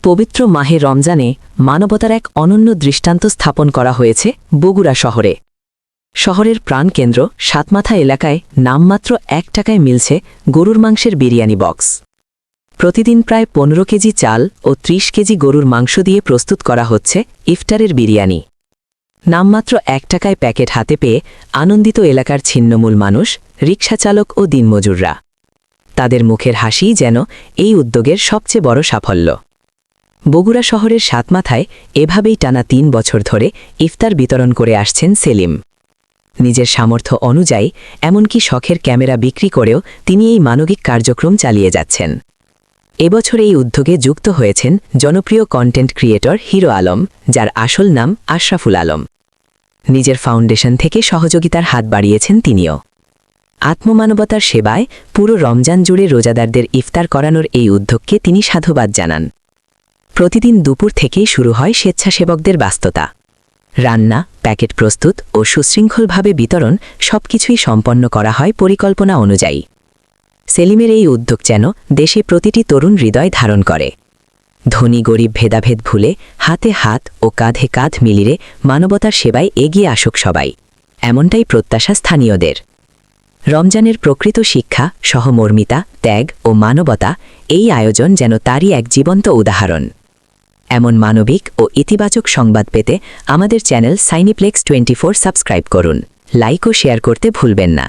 পবিত্র মাহে রমজানে মানবতার এক অনন্য দৃষ্টান্ত স্থাপন করা হয়েছে বগুড়া শহরে। শহরের প্রাণকেন্দ্র সাতমাথা এলাকায় নামমাত্র ১ টাকায় মিলছে গরুর মাংসের বিরিয়ানি বক্স। প্রতিদিন প্রায় ১৫ কেজি চাল ও ৩০ কেজি গরুর মাংস দিয়ে প্রস্তুত করা হচ্ছে ইফতারের বিরিয়ানি। নামমাত্র ১ টাকায় প্যাকেট হাতে পেয়ে আনন্দিত এলাকার ছিন্নমূল মানুষ, রিকশাচালক ও দিনমজুররা। তাদের মুখের হাসিই যেন এই উদ্যোগের সবচেয়ে বড় সাফল্য। বগুড়া শহরের সাতমাথায় এভাবেই টানা ৩ বছর ধরে ইফতার বিতরণ করে আসছেন সেলিম। নিজের সামর্থ্য অনুযায়ী এমনকি শখের ক্যামেরা বিক্রি করেও তিনি এই মানবিক কার্যক্রম চালিয়ে যাচ্ছেন। এবছর এই উদ্যোগে যুক্ত হয়েছেন জনপ্রিয় কন্টেন্ট ক্রিয়েটর হিরো আলম, যার আসল নাম আশরাফুল আলম। নিজের ফাউন্ডেশন থেকে সহযোগিতার হাত বাড়িয়েছেন তিনিও। আত্মমানবতার সেবায় পুরো রমজান জুড়ে রোজাদারদের ইফতার করানোর এই উদ্যোগকে তিনি সাধুবাদ জানান। প্রতিদিন দুপুর থেকেই শুরু হয় স্বেচ্ছাসেবকদের ব্যস্ততা। রান্না, প্যাকেট প্রস্তুত ও সুশৃঙ্খলভাবে বিতরণ সবকিছুই সম্পন্ন করা হয় পরিকল্পনা অনুযায়ী। সেলিমের এই উদ্যোগ যেন দেশে প্রতিটি তরুণ হৃদয় ধারণ করে। ধনী গরিব ভেদাভেদ ভুলে হাতে হাত ও কাঁধে কাঁধ মিলিয়ে মানবতার সেবায় এগিয়ে আসুক সবাই, এমনটাই প্রত্যাশা স্থানীয়দের। রমজানের প্রকৃত শিক্ষা, সহমর্মিতা, ত্যাগ ও মানবতা, এই আয়োজন যেন তারই এক জীবন্ত উদাহরণ। এমন মানবিক ও ইতিবাচক সংবাদ পেতে আমাদের চ্যানেল সাইনিপ্লেক্স 24 সাবস্ক্রাইব করুন, লাইক ও শেয়ার করতে ভুলবেন না।